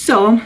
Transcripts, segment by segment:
So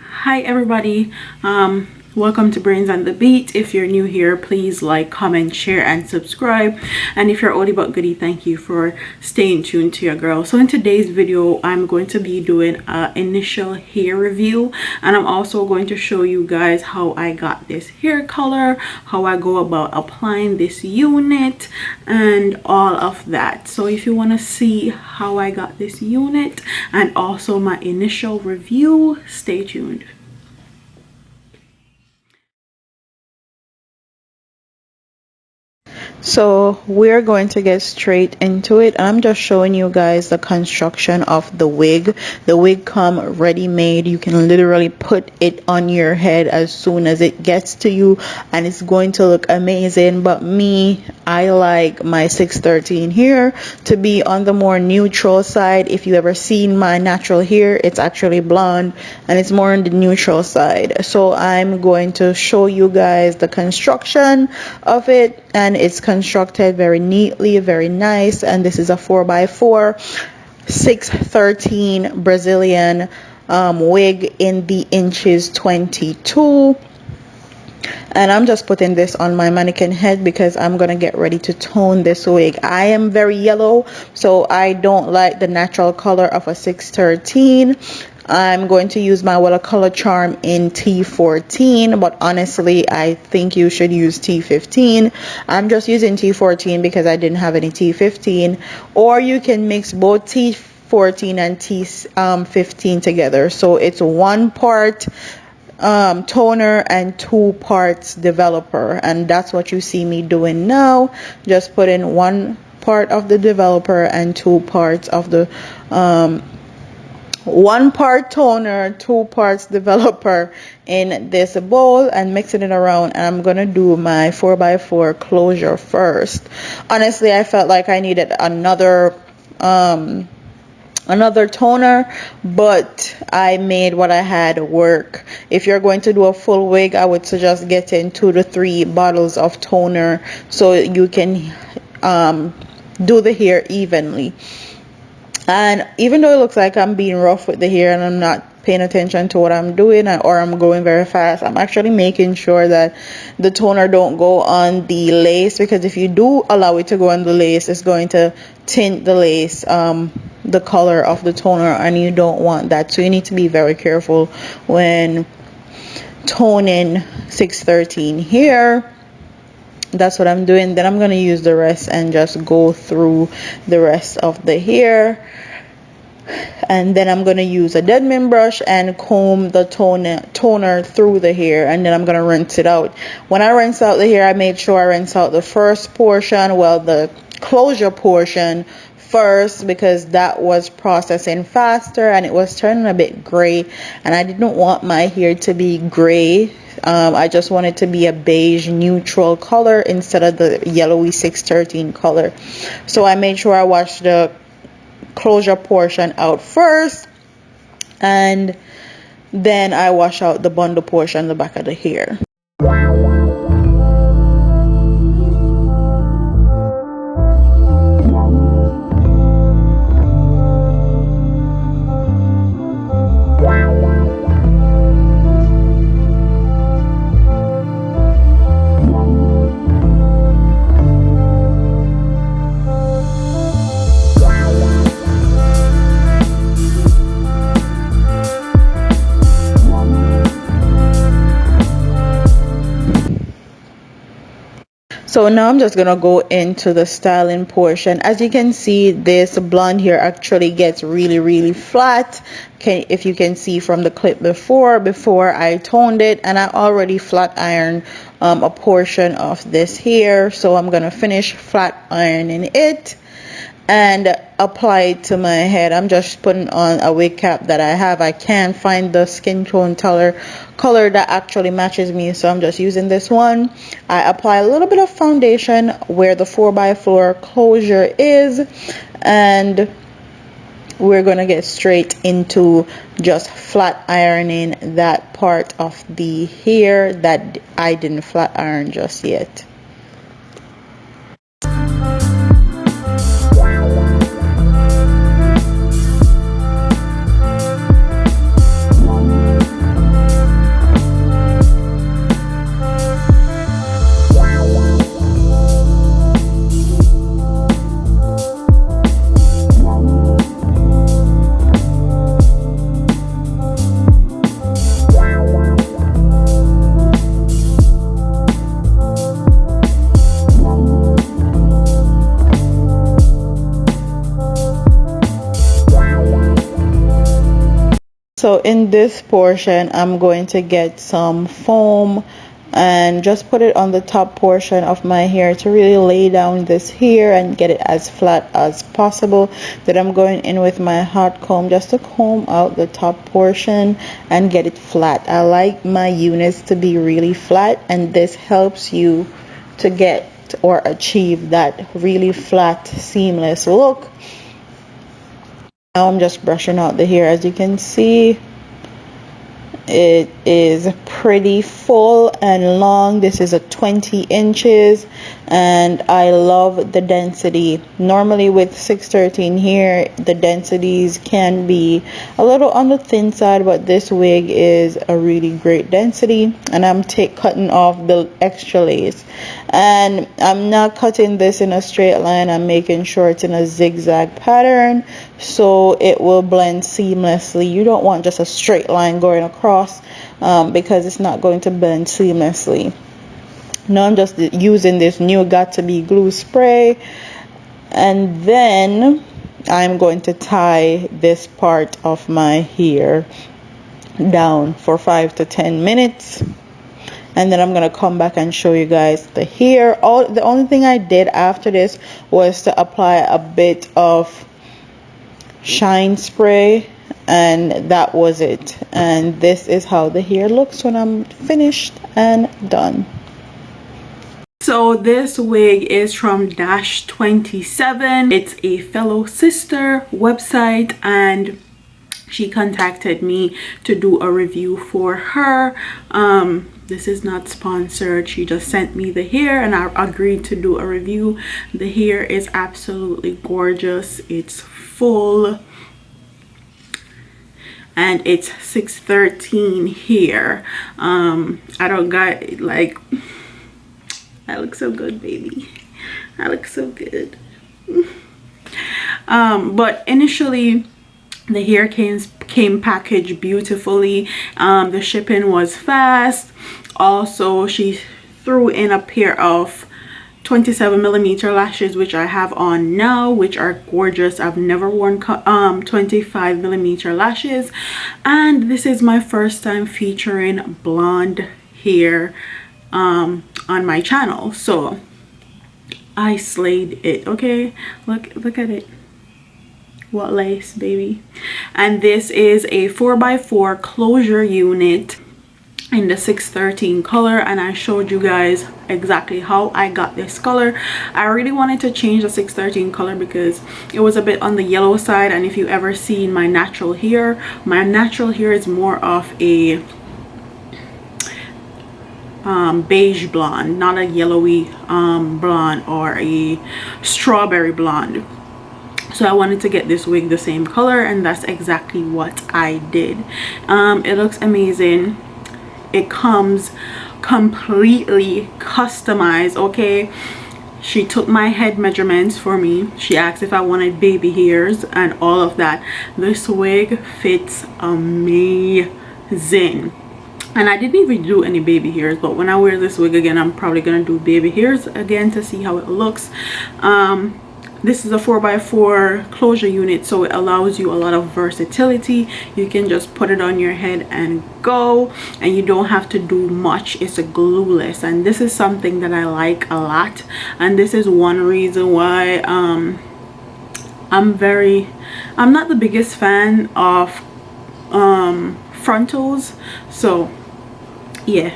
hi everybody, welcome to Brains on the Beat. If you're new here, please like, comment, share, and subscribe. And if you're oldie but goodie, thank you for staying tuned to your girl. So in today's video, I'm going to be doing an initial hair review, and I'm also going to show you guys how I got this hair color, how I go about applying this unit, and all of that. So if you want to see how I got this unit and also my initial review, stay tuned. So we're going to get straight into it. I'm just showing you guys the construction of the wig. The wig come ready made. You can literally put it on your head as soon as it gets to you, and it's going to look amazing. But me, I like my 613 hair to be on the more neutral side. If you ever seen my natural hair, it's actually blonde and it's more on the neutral side. So I'm going to show you guys the construction of it, and it's constructed very neatly, very nice. And this is a 4x4 613 Brazilian wig in the inches 22. And I'm just putting this on my mannequin head because I'm gonna get ready to tone this wig. I am very yellow, so I don't like the natural color of a 613. I'm going to use my Wella color charm in T14, but honestly I think you should use T15. I'm just using T14 because I didn't have any T15, or you can mix both T14 and T15 together, so it's 1 part toner and 2 parts developer, and that's what you see me doing now. Just put in 1 part of the developer and 2 parts of the 1 part toner, 2 parts developer in this bowl, and mixing it around. And I'm gonna do my 4x4 closure first. Honestly, I felt like I needed another toner, but I made what I had work. If you're going to do a full wig, I would suggest getting 2 to 3 bottles of toner so you can do the hair evenly. And even though it looks like I'm being rough with the hair and I'm not paying attention to what I'm doing, or I'm going very fast, I'm actually making sure that the toner don't go on the lace, because if you do allow it to go on the lace, it's going to tint the lace, the color of the toner, and you don't want that. So you need to be very careful when toning 613 hair. That's what I'm doing. Then I'm going to use the rest and just go through the rest of the hair. And then I'm going to use a deadman brush and comb the toner through the hair, and then I'm going to rinse it out. When I rinse out the hair, I made sure I rinse out the first portion, well, the closure portion first, because that was processing faster and it was turning a bit gray, and I didn't want my hair to be gray. I just want it to be a beige neutral color instead of the yellowy 613 color. So I made sure I washed the closure portion out first, and then I wash out the bundle portion, the back of the hair. So now I'm just gonna go into the styling portion. As you can see, this blonde hair actually gets really flat. Okay, if you can see from the clip before I toned it, and I already flat ironed a portion of this hair, so I'm gonna finish flat ironing it and apply it to my head. I'm just putting on a wig cap that I have. I can't find the skin tone color that actually matches me, so I'm just using this one. I apply a little bit of foundation where the 4x4 closure is, and we're gonna get straight into just flat ironing that part of the hair that I didn't flat iron just yet. So in this portion, I'm going to get some foam and just put it on the top portion of my hair to really lay down this hair and get it as flat as possible. Then I'm going in with my hot comb just to comb out the top portion and get it flat. I like my units to be really flat, and this helps you to get or achieve that really flat seamless look. Now I'm just brushing out the hair. As you can see, it is pretty full and long. This is a 20 inches and I love the density. Normally with 613 hair, the densities can be a little on the thin side, but this wig is a really great density. And I'm cutting off the extra lace, and I'm not cutting this in a straight line. I'm making sure it's in a zigzag pattern so it will blend seamlessly. You don't want just a straight line going across because it's not going to blend seamlessly. Now I'm just using this new Got2b glue spray, and then I'm going to tie this part of my hair down for 5 to 10 minutes, and then I'm gonna come back and show you guys the hair. The only thing I did after this was to apply a bit of shine spray, and that was it. And this is how the hair looks when I'm finished and done. So this wig is from Dash27. It's a fellow sister website, and she contacted me to do a review for her. This is not sponsored. She just sent me the hair and I agreed to do a review. The hair is absolutely gorgeous. It's full and it's 613 hair. I don't got like, I look so good, baby. I look so good. But initially the hair came packaged beautifully. The shipping was fast. Also, she threw in a pair of 27mm lashes, which I have on now, which are gorgeous. I've never worn 25mm lashes, and this is my first time featuring blonde hair on my channel, so I slayed it. Okay, look at it. What lace, baby. And this is a 4x4 closure unit in the 613 color, and I showed you guys exactly how I got this color. I really wanted to change the 613 color because it was a bit on the yellow side, and if you ever seen my natural hair is more of a beige blonde, not a yellowy blonde or a strawberry blonde. So I wanted to get this wig the same color, and that's exactly what I did. It looks amazing. It comes completely customized. Okay, she took my head measurements for me. She asked if I wanted baby hairs and all of that. This wig fits amazing, and I didn't even do any baby hairs, but when I wear this wig again, I'm probably gonna do baby hairs again to see how it looks. This is a 4x4 closure unit, so it allows you a lot of versatility. You can just put it on your head and go, and you don't have to do much. It's a glueless, and this is something that I like a lot, and this is one reason why I'm not the biggest fan of frontals. So yeah,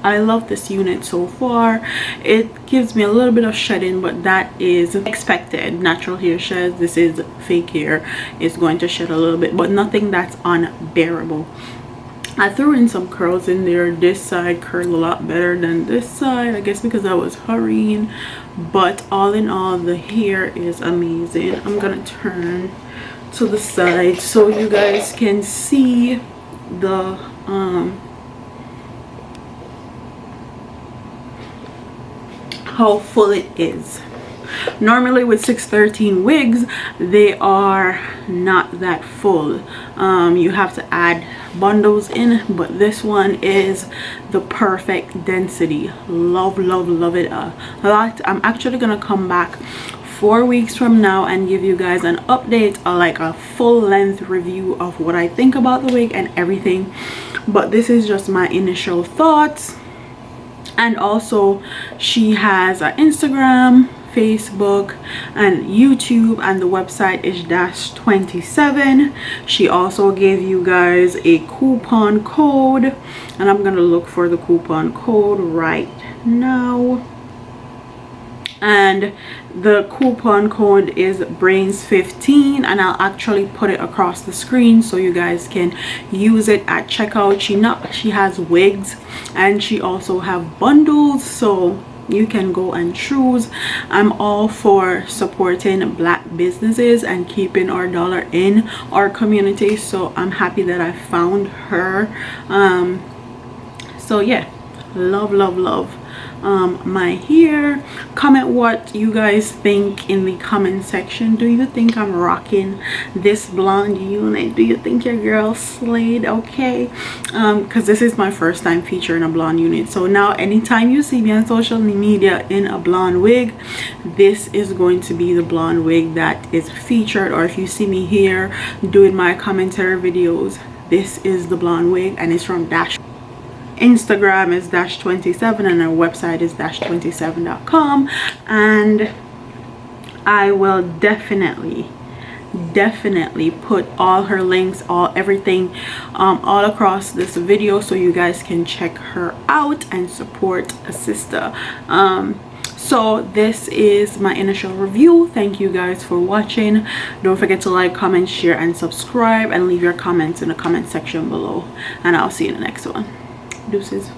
I love this unit so far. It gives me a little bit of shedding, but that is expected. Natural hair sheds. This is fake hair. It's going to shed a little bit, but nothing that's unbearable. I threw in some curls in there. This side curled a lot better than this side, I guess because I was hurrying, but all in all, the hair is amazing. I'm gonna turn to the side so you guys can see the how full it is. Normally with 613 wigs, they are not that full. You have to add bundles in, but this one is the perfect density. Love it a lot. I'm actually gonna come back 4 weeks from now and give you guys an update, or like a full length review of what I think about the wig and everything. But this is just my initial thoughts. And also she has an Instagram, Facebook, and YouTube, and the website is Dash27. She also gave you guys a coupon code, and I'm gonna look for the coupon code right now. And the coupon code is brains15, and I'll actually put it across the screen so you guys can use it at checkout. She has wigs, and she also have bundles, so you can go and choose. I'm all for supporting black businesses and keeping our dollar in our community, so I'm happy that I found her. So yeah, love my hair. Comment what you guys think in the comment section. Do you think I'm rocking this blonde unit? Do you think your girl slayed? Okay, because this is my first time featuring a blonde unit, so now anytime you see me on social media in a blonde wig, this is going to be the blonde wig that is featured. Or if you see me here doing my commentary videos, this is the blonde wig, and it's from Dash. Instagram is Dash27, and our website is Dash27.com. And I will definitely put all her links, everything all across this video, so you guys can check her out and support a sister. So this is my initial review. Thank you guys for watching. Don't forget to like, comment, share, and subscribe, and leave your comments in the comment section below, and I'll see you in the next one. Deuces.